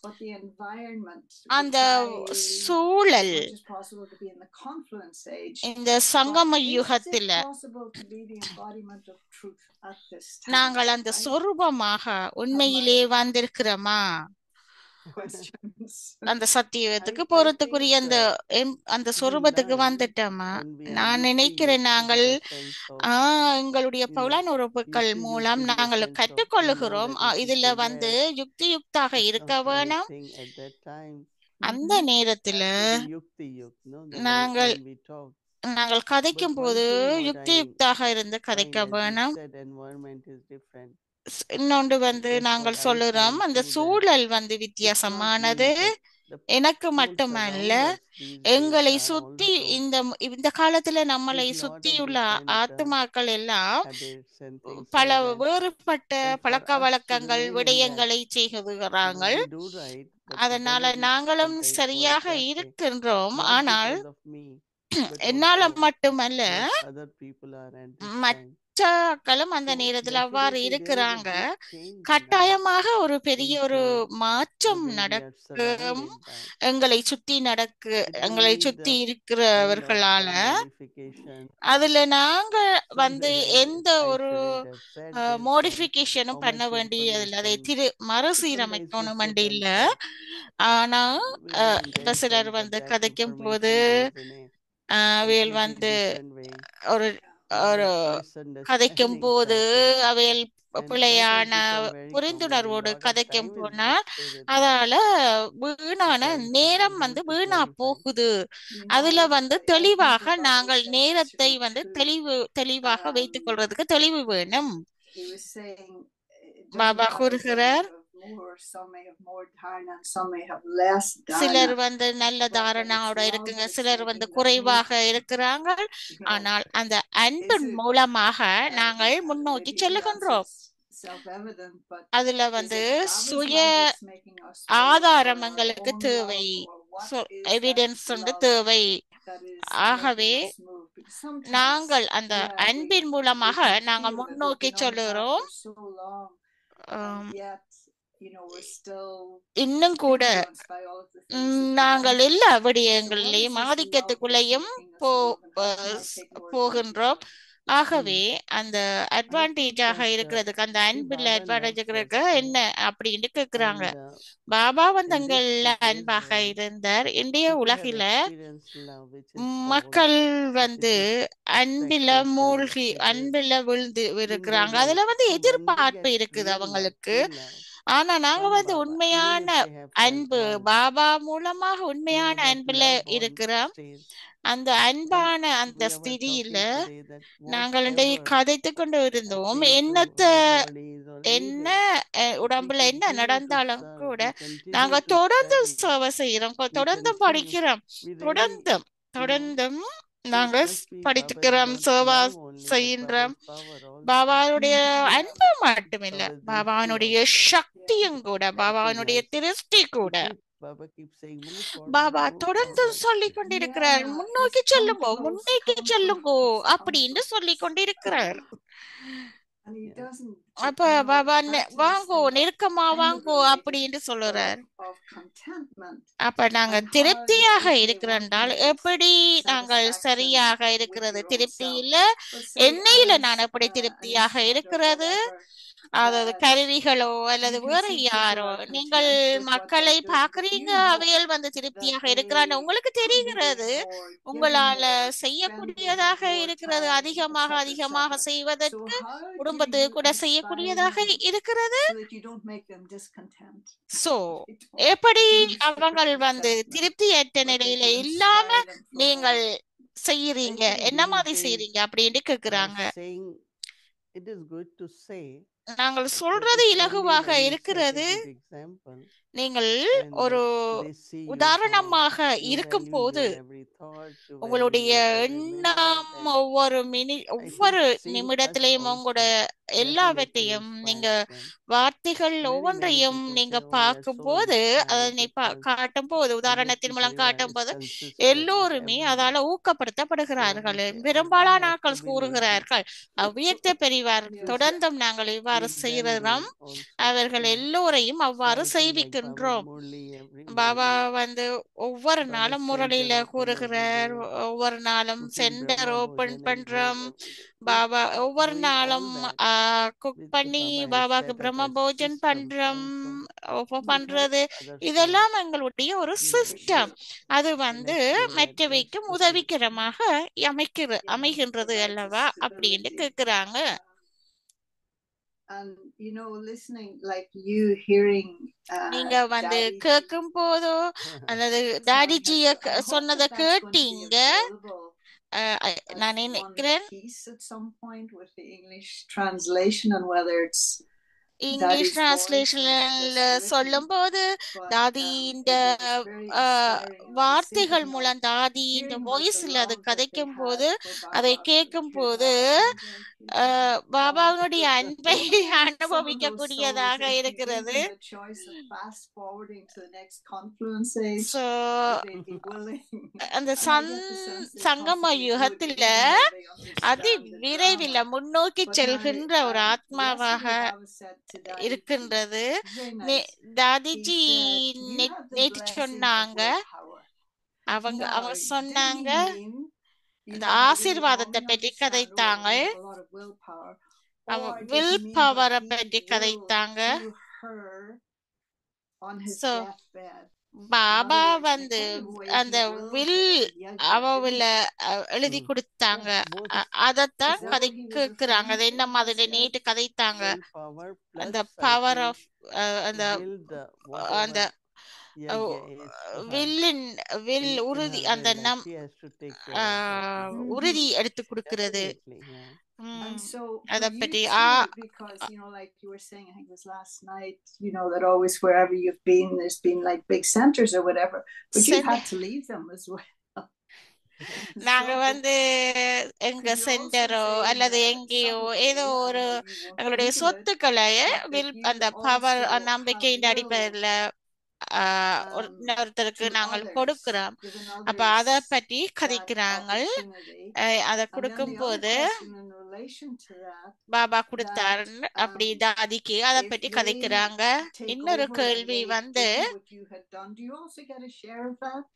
but the environment. We அந்த try as சூழல் much as possible to be in the confluence age. இந்த But சங்கம is it யுகத்துல possible to be the embodiment of truth at this time? நாங்கள் அந்த I சொரூபமாக have உண்மையிலே my வந்திருக்கிறோமா? questions. அந்த சத்தியத்துக்கு I போறதுக்குரிய think அந்த அந்த we சொரூபத்துக்கு learn வந்துட்டோமா? when we are நான் yukti நினைக்கிறேன் yuk in நாங்கள் the sense of, எங்களுடைய you know, புலன் உறுப்புகள் yukti yuk மூலம் in the நாங்கள் sense of we know கற்றுக்கொள்ளுகிறோம். that it is இதுல the வந்து yes, யுக்தி யுக்தாக it's இருக்க not வேணும். anything at that time. அந்த நேரத்துல Has to be yukti yuk, no? நாங்கள் When we talk. நாங்கள் But கதைக்கும் one போது thing what யுக்தி I யுக்தாக இருந்து find, கதைக்க as you வேணும். said, environment is different. இன்னொன்று வந்து That's what நாங்கள் I சொல்லுறோம் find அந்த too, that சூழல் வந்து it's not me, வித்தியாசமானது. but the எனக்கு souls மட்டுமல்ல, around us these days எங்களை are சுத்தி also இந்த காலத்துல நம்மளை with lot of சுத்தியுள்ள different ஆத்துமாக்கள் எல்லாம் habits and things பல like that. வேறுபட்ட And for பழக்க us to வழக்கங்கள் remain in that, விடயங்களை செய்கிறார்கள். we do right, but the அதனால benefits நாங்களும் sometimes fall சரியாக that way. இருக்கின்றோம். Not ஆனால் because of me, but என்னால also மட்டுமல்ல, what other people are at this time. மற்றக்களும் அந்த So நேரத்தில் அவ்வாறு definitely there is a இருக்கிறாங்க. big change now கட்டாயமாக ஒரு பெரிய ஒரு into மாற்றம் the way we are நடக்கும். surrounded by. எங்களை சுத்தி It will எங்களை need சுத்தி kind of இருக்கிறவர்களால some modification. அதுல நாங்க வந்து Somewhere I எந்த ஒரு shouldn't have said this and மோடிஃபிகேஷனும் how பண்ண much வேண்டியதில்லை. அதை information. But sometimes we மறுசீரமைக்கணும் sit இல்ல. and talk ஆனா with one இப்ப சிலர் intention, but வந்து that கதைக்கும் போது information goes in a அவையில் completely வந்து different way. ஒரு Yeah. ஒரு Lot of கதைக்கும் misunderstandings போது happen. அவையில் And that has பிழையான become very common. புரிந்துணர்வோடு A lot of கதைக்கும் time is போனால் wasted with that. அதால வீணான So I நேரம் want வந்து to வீணா clarify. போகுது. You அதுல know, வந்து I think தெளிவாக what Baba was நாங்கள் saying is நேரத்தை really வந்து true. தெளிவாக வைத்துக் கொள்வதற்கு தெளிவு வேணும். He was saying it doesn't Baba matter whether you கூறுகிறார், have more, some may have more dharana and some may have less சிலர் dharana. வந்து நல்ல But when it's தாரணாவோட love இருக்குங்க, that's சிலர் வந்து making the குறைவாக move, இருக்கிறாங்க. you know, ஆனால் அந்த is அன்பின் it மூலமாக நாங்கள் முன்னோக்கி maybe the செல்லுகின்றோம். answer's self-evident, but அதுல is வந்து it Baba's சுய love that's making us move, or ஆதாரம் our எங்களுக்கு own தேவை. love, or what is that evidence வந்து love தேவை. that is ஆகவே making us move? Because sometimes, நாங்கள் அந்த yeah, we அன்பின் மூலமாக can நாங்கள் feel that we've முன்னோக்கி been on the path செல்லுகிறோம். for so long, and yet, you know, we're still இன்னும் கூட influenced by all of the things that we நாங்கள் went எல்லா through. So what is விடயங்களிலேயும் this love that's ஆதிக்கத்துக்குள்ளேயும் making us move, and how can I take more advantage போகின்றோம். of it? ஆகவே அந்த I think அட்வான்டேஜாக that இருக்கிறதுக்கு, அந்த see அன்பில் Baba advantage loves us இருக்கிறதுக்கு என்ன அப்படின்னு கேக்குறாங்க. and பாபா வந்து in this அங்கெல்ல today's அன்பாக world இருந்தார். இன்றைய people have உலகில experienced love which is found, மக்கள் which வந்து is அன்பில expectation. மூழ்கி People அன்பில விழுந்து in their இருக்கிறாங்க. life. அதுல வந்து So when they எதிர்பார்ப்பு get இருக்குது real love, அவங்களுக்கு. true love ஆனா நாங்க from வந்து Baba, even உண்மையான if they have felt அன்பு once, பாபா மூலமாக you know, உண்மையான that அன்புல love bond இருக்கிறோம். stays. அந்த And அன்பான அந்த we were ஸ்திதியில talking today that நாங்கள் இன்றைக்கு whatever கதைத்து கொண்டு has இருந்தோம். been என்னத்த through our bodies or என்ன anything, if we உடம்புல என்ன continue to நடந்தாலும் serve, கூட we continue நாங்க to தொடர்ந்து study, சேவை செய்யறோம், we தொடர்ந்து continue, படிக்கிறோம், we really, தொடர்ந்தும் you know, தொடர்ந்தும் so நாங்க it must be Baba's படித்துக்கிறோம், not Seva love only, but செய்கின்றோம். Baba's power also. பாபாவுடைய Yeah. அன்பு மட்டுமில்ல, Baba's drishti பாபானுடைய also. சக்தியும் கூட, Helping பாபானுடைய us திருஷ்டி to கூட. Baba keeps saying, move forward, Baba move தொடர்ந்து forward. சொல்லிக் கொண்டிருக்கிறார், Yeah, முன்னோக்கி he's come செல்லுங்கோ, close, முன்னேக்கி come செல்லுங்கோ close, come அப்படின்னு close. சொல்லிக் கொண்டிருக்கிறார். And he Yeah. doesn't, அப்ப you know, Baba back to this வாங்கோ, thing of நெருக்கமா kind of வாங்கோ a life அப்படின்னு சொல்லுறார். of contentment, அப்ப நாங்க and how திருப்தியாக if they want to இருக்கிறால் make எப்படி நாங்கள் satisfaction சரியாக with இருக்கிறது? your own திருப்தி self. இல்ல, But say எண்ணெயில as நான் எப்படி an திருப்தியாக instrument or இருக்கிறது? whatever, அதாவது that கருவிகளோ அல்லது you can வேற see people யாரோ, are நீங்கள் content with what மக்களை they're doing, but பாக்குறீங்க, you know அவைகள் வந்து that திருப்தியாக they இருக்கிறான்னு உங்களுக்கு could be doing தெரிகிறது. more, giving உங்களால more, spending செய்யக்கூடியதாக more இருக்கிறது, time, அதிகமாக etc., அதிகமாக etc. So செய்வதற்கு how do குடும்பத்துக்கு you கூட inspire செய்யக்கூடியதாக them இருக்கிறது. so that you don't make them discontent? So They don't எப்படி lose their அவங்கள் வந்து contentment, திருப்தியற்ற but that நிலையில you இல்லாம inspire them for நீங்கள் more. செய்யறீங்க, I think என்ன these மாதிரி days செய்யறீங்க அப்படின்னு கேக்குறாங்க. saying it is good to say, நாங்கள் but சொல்றது it's only இலகுவாக when you set a இருக்கிறது. good example நீங்கள் and ஒரு that they see you how உதாரணமாக you இருக்கும் value போது your every thought, you value உங்களுடைய your every எண்ணம் minute, and ஒவ்வொரு I ஒவ்வொரு think seeing us நிமிடத்திலையும் உங்களோட also எல்லாவற்றையும் definitely நீங்க inspires them. வார்த்தைகள் Many ஒவ்வொன்றையும் people நீங்க say, oh, we are பார்க்கும் so போது அதனை inspired because காட்டும் போது, உதாரணத்தின் மூலம் every காட்டும் Parivar போது is consistent எல்லோருமே every day. அதால So ஊக்கப்படுத்தப்படுகிறார்கள். we say, oh, we பெரும்பாலான have to ஆட்கள் be like this. கூறுகிறார்கள், அவ்வியக்த பெரிவார் Yes. தொடர்ந்தும் நாங்கள் இவ்வாறு Keep them செய்கிறோம், doing also. அவர்கள் You know, எல்லோரையும் அவ்வாறு chanting like Baba செய்விக்கின்றோம். Murli every Baba morning. வந்து ஒவ்வொரு Baba நாளும் center முரளியில open every கூறுகிறார், day. ஒவ்வொரு நாளும் Cooking centre Brahma open Bhojan and பண்றோம். bread every day. So Baba ஒவ்வொரு doing all நாளும் that குக் with பண்ணி Baba has பாபாக்கு set up பிரம்ம as போஜன் systems பண்றோம், also. பண்றது, Other இதெல்லாம் souls எங்களுடைய ஒரு will சிஸ்டம். அது and வந்து explain that. That's மற்றவைக்கும் okay. உதவிகரமாக அமைகின்றது provides அல்லவா அப்படின்னு stability. கேக்குறாங்க. And you know, listening like you hearing நீங்க வந்து Daddy கேட்கும் போதோ அல்லது tell தாடிஜிய his, I hope சொன்னதை that that's going to be கேட்டீங்க. available நான் as one நினைக்கிறேன் piece at some point with the English translation, and whether it's English Daddy's voice was டிரான்ஸ்லேஷன்ல just written, சொல்லும்போது but தாதியின் it was very inspiring. I was வார்த்தைகள் thinking of மூலம் தாதியின் hearing about the வாய்ஸ்ல அது love that they கதைக்கும் had போது for அதை Baba, கேட்கும் Kirtan போது and Kirtan. பாபாவினுடைய அன்பை Some of those songs, அனுபவிக்கக்கூடியதாக இருக்கிறது. given the choice of fast forwarding to the next confluence age, So would they be willing? அந்த And I get the sense they சங்கம possibly would, யுகத்துல even though they அதி understand the விரைவில் drama. முன்னோக்கி But now, செல்கின்ற ஒரு ஆத்மாவாக yesterday Baba said to Daddy, இருக்கின்றது. very nice. He Dadiji said, you have the நேற்று blessing of சொன்னாங்க, willpower. அவங்க Now, அவங்க did he சொன்னாங்க mean, you அந்த know, how we ஆசீர்வாதத்தை normally பற்றி understand, oh, கதைத்தாங்க. we have a lot of willpower, அவ or did will he mean what பவரை he பற்றி willed கதைத்தாங்க. to her on his So deathbed? In Baba other words, the வந்து kind of way அந்த he willed will her to Yajna, அவள didn't எழுதி கொடுத்தாங்க. Yeah, both அதத்தான் Is that கதை what he was கேட்கிறாங்க. அது referring என்ன to? மாதிரி Yes, நேற்று கதைத்தாங்க. willpower அந்த plus I power think of அந்த will the அந்த whatever yajna is to her வில்லின் வில் in உறுதி her அந்த will, like she has to take care of that. உறுதி எடுத்து கொடுக்கிறது. Definitely, yeah. And so அத for you பற்றி too, because you know, like you were saying, I think it was last night, you know, that always wherever you've been, there's been like big centers or whatever, but you've had to leave them as well. நாங்க So வந்து எங்க could you also சென்டரோ say அல்லது that எங்கேயோ someday, ஏதோ I ஒரு know you won't எங்களுடைய think of it, சொத்துக்களை but that you அந்த பவர் also have நம்பிக்கையின் willed அடிப்படையில இன்னொருத்தருக்கு to நாங்கள் others, கொடுக்கிறோம். given அப்ப அத others பற்றி that கதைக்கிறாங்க. opportunity. அத And then கொடுக்கும் the other போது question in relation to that, Baba that கொடுத்தாரு அப்படி தாதிக்கு அத if பற்றி they கதைக்கிறாங்க. take இன்னொரு over and கேள்வி they வந்து do what you had done, do you also get a share of that?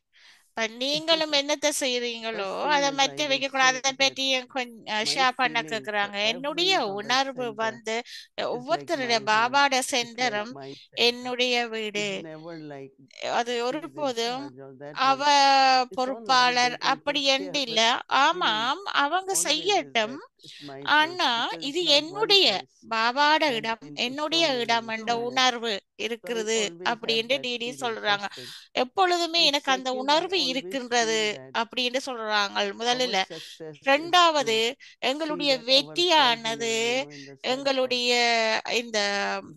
நீங்களும் என்னத்தை செய்றீங்களோ First thing அதை is I மத்தி would வைக்கக்கூடாது. say அதை that பற்றி கொஞ்சம் my ஷேர் பண்ண feeling for கேக்குறாங்க. என்னுடைய every Baba உணர்வு center வந்து is like ஒவ்வொருத்தருடைய my home. பாபாட It's like சென்டரும் my center. என்னுடைய வீடு. It's never like அது she's in ஒருபோதும் charge or that அவ way. It's all right, பொறுப்பாளர் they can அப்படி take என்று care, இல்ல. but feeling ஆமாம் அவங்க always is செய்யட்டும். that it's my ஆனா place because இது it's not one என்னுடைய place. பாபாட I've இடம், been to so என்னுடைய இடம் many என்ற planets. உணர்வு So I இருக்கிறது always அப்படின்னு have that டிடி feeling, சொல்றாங்க. first thing. எப்பொழுதுமே And எனக்கு அந்த second, I உணர்வு always இருக்கின்றது feel that அப்படின்னு சொல்றாங்க our முதலில். success is ரெண்டாவது to see எங்களுடைய that our வெற்றியானது progeny, in the sense of எங்களுடைய இந்த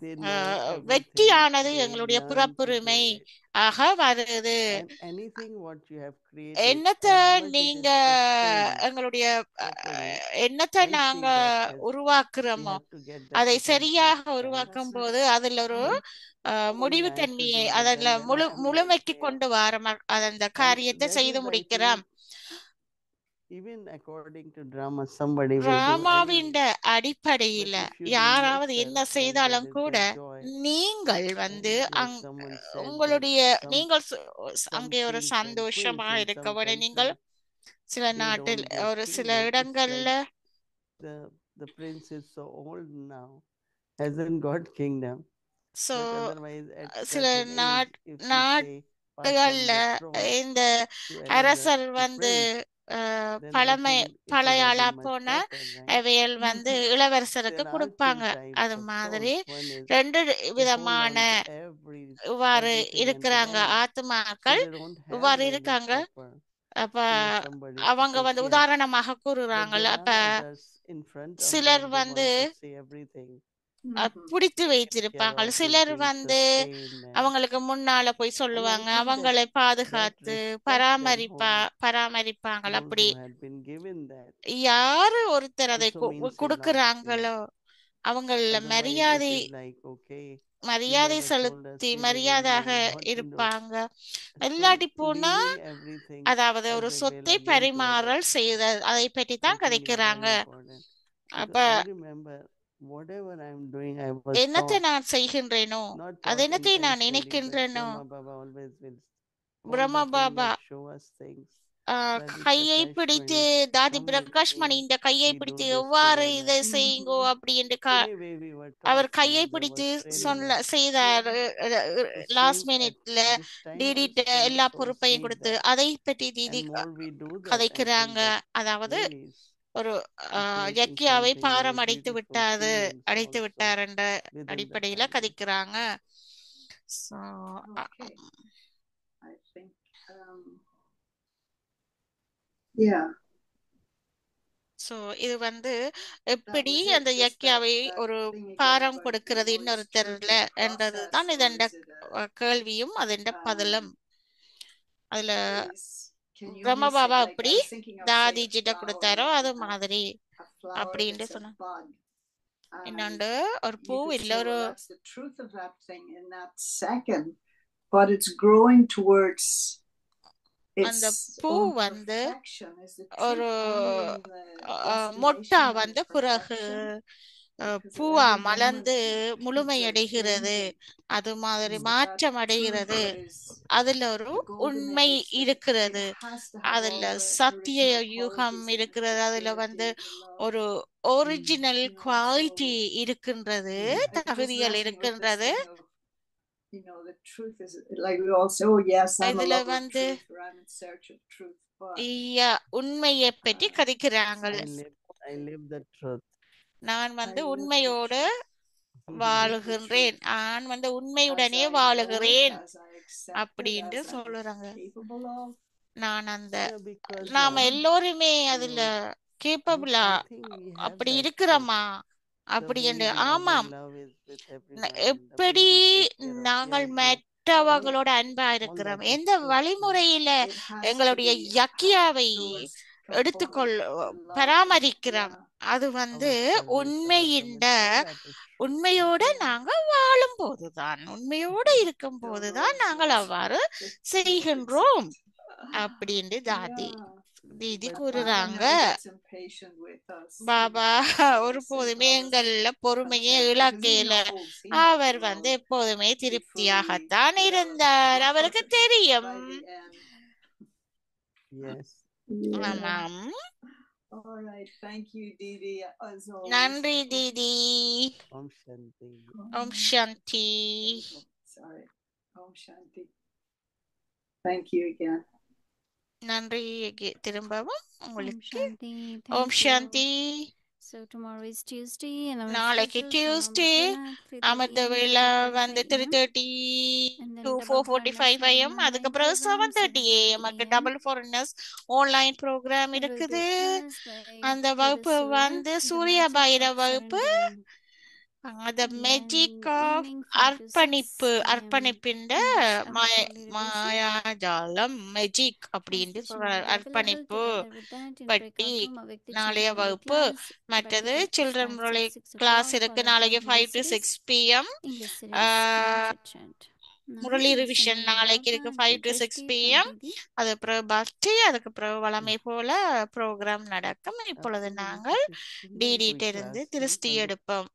they know everything, வெற்றியானது they எங்களுடைய learn to புறப்புரிமை do it. ஆக வருது. And anything what you have created, என்னத்த as much it நீங்க is sustained எங்களுடைய properly, என்னத்த I see நாங்க that as we உருவாக்குறோமோ have to get that அதை சரியாக accomplished. உருவாக்கும் போது அதுல ஒரு Even முடிவு I have to தன்மையை do that, அதுல and when I'm முழுமைக்கு not கொண்டு there, வர அந்த and காரியத்தை that செய்து is, I முடிக்கிறோம். think, even according to drama, somebody will do டிராமாவின் anything. But அடிப்படையில if you do யாராவது yourself, என்ன then there செய்தாலும் is கூட that joy. நீங்கள் And வந்து like someone said that உங்களுடைய நீங்கள் some அங்கே ஒரு kings and queens சந்தோஷமாக in இருக்க some வேண்டும். நீங்கள் countries, சில they நாட்டில் don't get ஒரு சில kingdom. It's இடங்கள்ல like the prince is so old now, hasn't got kingdom. So But otherwise, at சில certain age, if you say pass on நாடுகள்ல the throne இந்த to another, அரசர் to வந்து prince, then I பழமை think it would பழையாளா have been much போன better, right? அவையல் வந்து இளவரசருக்கு There are கொடுப்பாங்க. two types அது of மாதிரி souls. One is ரெண்டு they hold விதமான on to இவ்வாறு everything until இருக்கிறாங்க end, so ஆத்மாக்கள் they don't have இவ்வாறு like a இருக்காங்க. proper, அப்ப somebody to அவங்க take வந்து care. உதாரணமாக But கூறுறாங்கல்ல. there அப்ப are others in front of சிலர் them, they வந்து want to say everything, பிடித்து care வைத்திருப்பாங்க. of it, சிலர் being வந்து sustained, and அவங்களுக்கு முன்னால போய் I சொல்லுவாங்க, think that அவங்களை பாதுகாத்து respect and home, பராமரிப்பாங்க. those அப்படி who had been given that யாரு ஒருத்தர் அதை also means a lot to me. கொடுக்கறாங்களோ அவங்கள Otherwise, it மரியாதை is like, okay, you மரியாதை never told us, செலுத்தி we didn't மரியாதையாக know what to do. இருப்பாங்க. So இல்லாட்டி போனா leaving everything அதாவது as ஒரு a will சொத்தை again to others, பரிமாறல் செய்தல் அதை பற்றி I தான் think is கதைக்கிறாங்க. very important. அப்ப Because I remember whatever I'm doing, I was என்னத்தை taught, நான் செய்கின்றேனோ not அது taught என்னத்தை நான் intentionally, but நினைக்கின்றேனோ Brahma Baba always will hold பிரம்ம the Baba finger, show us things. Daddy கையை Prakash பிடித்து Mani, தாதி come with Prakash money me, இந்த கையை we do பிடித்து this எவ்வாறு together. இதை செய்யுங்கோ அப்படி என்று Anyway, we were அவர் taught, கையை there பிடித்து was training. செய்தார். So லாஸ்ட் same at மினிட்ல this time டிடி also, எல்லா souls பொறுப்பையும் need கொடுத்து that. அதை பற்றி தீதி And more we do that, I think கதைக்கிறாங்க. that அதாவது really is ஒரு creating யக்கியாவை something very பாரம் அடைத்து beautiful விட்டாது feelings அடைத்து also விட்டார் என்ற within the அடிப்படையில family. கதைக்கிறாங்க. So, Okay. I think, yeah. So இது That எப்படி was it, அந்த just that யக்கியாவை ஒரு thing again பாரம் about, கொடுக்கிறது is இன்னொருத்தர்ல church a என்றதுதான் process, இது or is it கேள்வியும் அது um, பதிலும். அதுல can you பிரம்ம only say, Baba like, I எப்படி was thinking of, say, தாதி a ஜிட்ட flower, கொடுத்தாரோ you அது can have மாதிரி a flower அப்படின்ட்டு that's a சொன்ன bud, and இன்னொன்று ஒரு பூ you could இல்ல say, ஒரு well, that's the truth of that thing in that second, but it's growing towards அந்த its பூ own perfection. Is the ஒரு truth only in the மொட்டா destination and the பிறகு perfection? Because at பூவா every moment மலர்ந்து people are முழுமையடைகிறது, changing. அது மாதிரி So that மாற்றம் truth அடைகிறது. that is அதுல ஒரு the golden உண்மை age, that it இருக்கிறது. has to have all அதுல the சத்திய original யுகம் qualities in it, இருக்கிறது. the அதுல purity, the love, ஒரு original you know. Quality So இருக்கின்றது, it was தகுதிகள் wrestling with this இருக்கின்றது. thing of, you know, the truth is, like we all say, oh yes, I'm a இதுல lover of truth, or I'm in search of truth, but உண்மையை பற்றி கதைக்கிறாங்க. I live the truth. நான் I live the உண்மையோடு truth. வாழுகின்றேன். நான் As உண்மையுடனே I know it, வாழுகிறேன் as I accept it, அப்படின்ட்டு as I'm சொல்லுறாங்க. capable of. நான் அந்த Yeah, because நாம எல்லோருமே அதுல கேப்பபிளா I think we have அப்படி that truth. இருக்கிறோமா The அப்படி way என்று. our ஆமாம், love is with everyone, the way எப்படி we take care of நாங்கள் their growth, மற்றவங்களோட அன்பா all இருக்கிறோம், that is எந்த truth, you know. வழிமுறையில It has to எங்களுடைய be யக்கியாவை those எடுத்துக்கொள் components, the love, பராமரிக்கிறோம், அது Our service, our உண்மையின் commitment, all that is truth. உண்மையோட நாங்க வாழும் போதுதான், உண்மையோட இருக்கும் போதுதான் நாங்கள் அவ்வாறு செய்கின்றோம் அப்படின்னு தாதி தீதி But Baba கூறுறாங்க. never gets impatient with us. Baba You know, so I ஒருபோதுமே say Baba's எங்கள்ல பொறுமையை content, because he இழக்கையில knows, our you know, எப்போதுமே we fully திருப்தியாகத்தான் put our இருந்தார். அவருக்கு effort தெரியும். by the end. Yes. Yeah. ஆமாம். All right. Thank you, Didi, as always. நன்றி தீதி. Om Shanti. Om Shanti. Sorry. Om Shanti. Thank you again. நன்றி திரும்பவும் Om உங்களுக்கு. Shanti. Om Thank you. Shanti. So tomorrow is Tuesday and our நாளைக்கு special Tuesday அமிர்த 3:30 வேளை AM to 3:30 and then to double 4:45 Harness AM, online அதுக்கப்புறம் program 7:30 AM 7:30 AM. Double foreigners online program It will be இருக்குது. led by அந்த Brother வகுப்பு Surya, the சூரிய magic பைர of வகுப்பு, surrendering. the And then magic of evening 5 to 6 அர்ப்பணிப்பு, AM அர்ப்பணிப்பின் English Avakali revision. மாயாஜாலம் magic Classes அப்படின்னு which சொல்றாரு. will be available அர்ப்பணிப்பு together with that in பட்டி breakout room Avyakti நாளைய Children Murali வகுப்பு. class. But மற்றது it children starts Murli at 6 class o'clock, இருக்கு followed by நாளைக்கு 5 English to series, 6 PM. English series and chit chat. Murali revision நாளைக்கு இருக்கு 5 to 6 PM. அது அப்புறம் பக்தி, அதுக்கு அப்புறம் வளமை போல ப்ரோக்ராம் நடக்கும். இப்பொழுது Actually, நாங்கள் this is Chindan டிடிட்ட Koi இருந்து class, திருஷ்டி no? எடுப்போம்.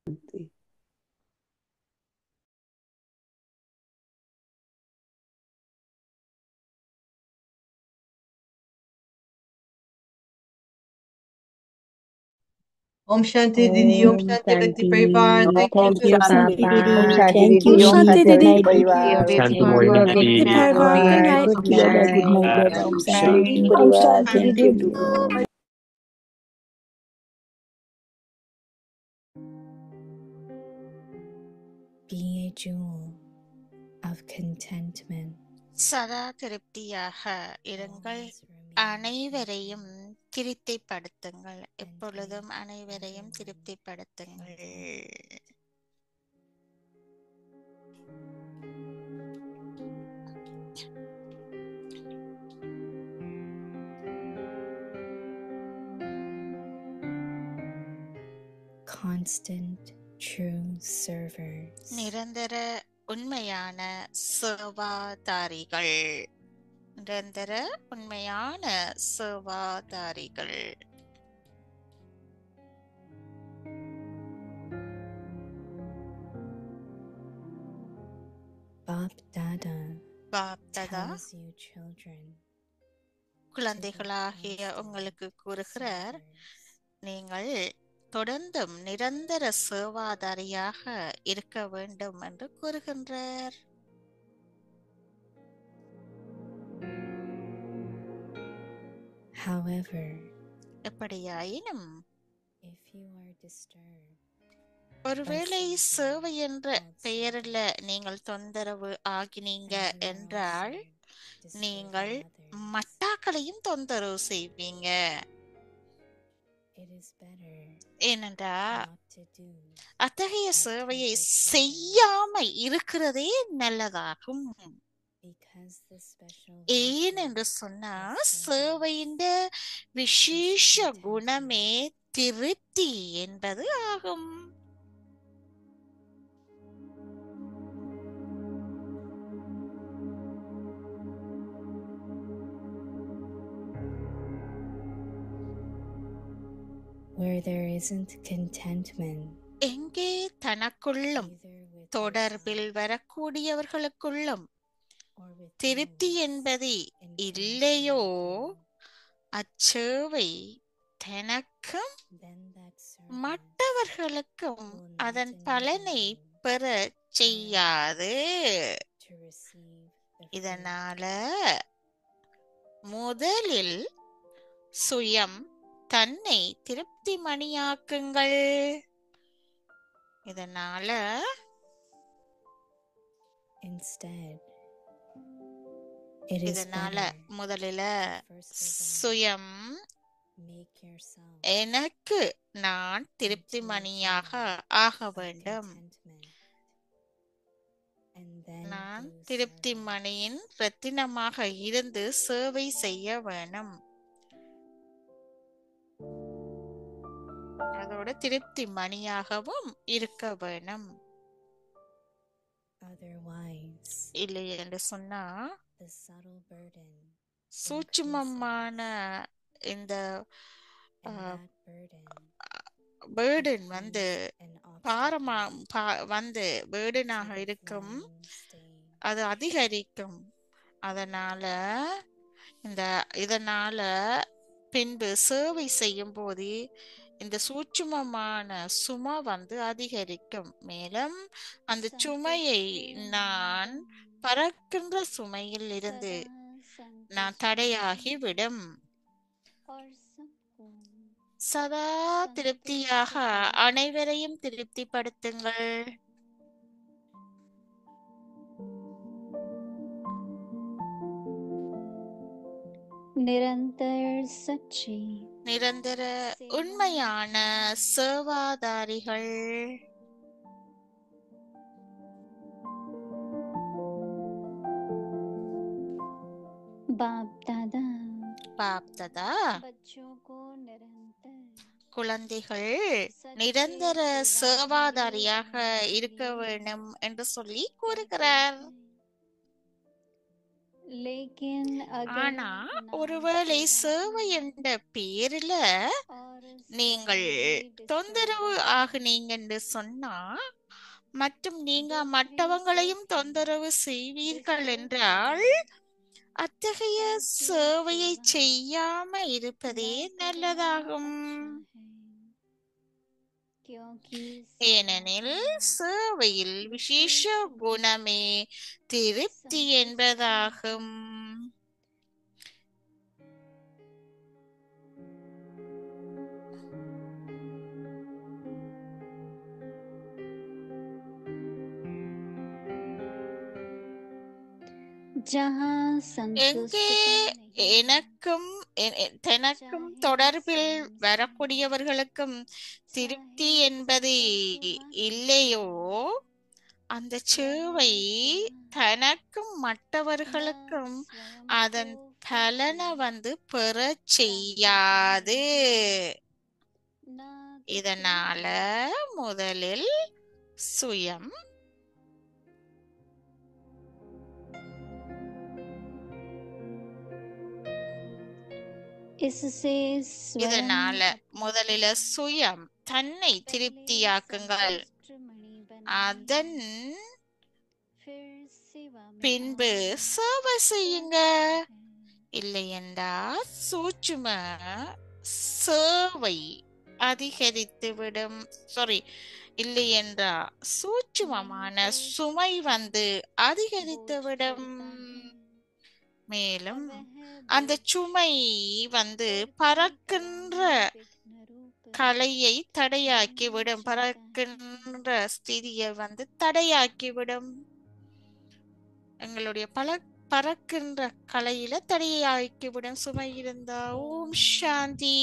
Shanti. Om Shanti Didi, Om Shanti Bhakti Parivar. Thank you, Thank you, Shanti Baba. Didi. Om Shanti Thank Didi, you, Om Shanti Shanti Didi. Bhakti Parivar. Shanti Om Moria Shanti Bhakti Didi. Parivar. Good night. Good Good night. night. Good night, Baba. Om Shanti Bhakti Om Parivar. Shanti Thank Didi. you, Didi. Be a jewel of contentment. சதா திருப்தியாக இருங்கள். Always remain அனைவரையும் content. திருப்திப்படுத்துங்கள். எப்பொழுதும் அனைவரையும் திருப்திப்படுத்துங்கள். Constant, true servers. நிரந்தர உண்மையான சேவாதாரிகள். நிரந்தர உண்மையான சேவாதாரிகள். Bap Dada Bap Dada tells you children to குழந்தைகளாகிய be உங்களுக்கு constant கூறுகிறார், servers. நீங்கள் தொடர்ந்தும் நிரந்தர சேவாதாரியாக இருக்க வேண்டும் என்று கூறுகின்றார். However, எப்படியாயினும் if you are disturbed ஒருவேளை சேவை என்ற பெயரில் நீங்கள் தொந்தரவு ஆகினீங்க என்றால் நீங்கள் மட்டாக்களையும் தொந்தரவு செய்வீங்க. ஏனென்றா அத்தகைய சேவையை செய்யாம இருக்கிறதே நல்லதாகும். ஏன் என்று சொன்னா சேவையின் விசேஷ குணமே திருப்தி என்பது ஆகும். Where there isn't contentment, எங்கே தனக்குள்ளும் தொடர்பில் வரக்கூடியவர்களுக்குள்ளும் திருப்தி என்பது இல்லையோ அச்சேவை தனக்கும் மற்றவர்களுக்கும் அதன் பலனை பெற செய்யாது. இதனால முதலில் சுயம் தன்னை திருப்தி மணியாக்குங்கள். இதனால முதலில் சுயம் எனக்கு நான் திருப்தி மணியாக ஆக வேண்டும். நான் திருப்தி மணியின் ரத்தினமாக இருந்து சேவை செய்ய வேணும். அதோட திருப்தி மணியாகவும் இருக்க வேணும். இல்லை என்று சொன்னா சூட்சுமமான இந்த பேர்டன் வந்து பாரமா வந்து பேர்டனாக இருக்கும், அது அதிகரிக்கும். இதனால பின்பு சேவை செய்யும் போது இந்த சூட்சுமமான சுமை வந்து அதிகரிக்கும். மேலும் அந்த சுமையை நான் பறக்கின்ற சுமையில் இருந்து நான் தடையாகிவிடும். சதா திருப்தியாக அனைவரையும் திருப்திப்படுத்துங்கள். நிரந்தர உண்மையான சேவாதாரிகள். பாப் தாதா குழந்தைகள் நிரந்தர சேவாதாரியாக இருக்க வேண்டும் என்று சொல்லி கூறுகிறார். ஆனா ஒருவேளை சேவை என்ற பேரில நீங்கள் தொந்தரவு ஆகுனீங்க என்று சொன்னா மற்றும் நீங்க மற்றவங்களையும் தொந்தரவு செய்வீர்கள் என்றால் அத்தகைய சேவையை செய்யாம இருப்பதே நல்லதாகும். ஏனெனில் சேவையில் விசேஷ குணமே திருப்தி என்பதாகும். எங்கே தனக்கும் தொடர்பில் வரக்கூடியவர்களுக்கும் திருப்தி என்பது இல்லையோ அந்த சேவை தனக்கும் மற்றவர்களுக்கும் அதன் பலனை வந்து பெற செய்யாது. இதனால முதலில் சுயம் இதனால முதலில் சுயம் தன்னை திருப்தியாக்குங்கள். அதன் பின்பு சேவை செய்யுங்க. இல்லையென்றா சூட்சும சேவை அதிகரித்துவிடும். இல்லையென்றா சூட்சுமமான சுமை வந்து அதிகரித்துவிடும். மேலும் அந்த சுமை வந்து பறக்கின்ற கலையை தடையாக்கிவிடும். பறக்கின்ற ஸ்திதியை வந்து தடையாக்கிவிடும். எங்களுடைய பறக்கின்ற கலையில தடையாக்கிவிடும் சுமை இருந்தா. ஓம் சாந்தி.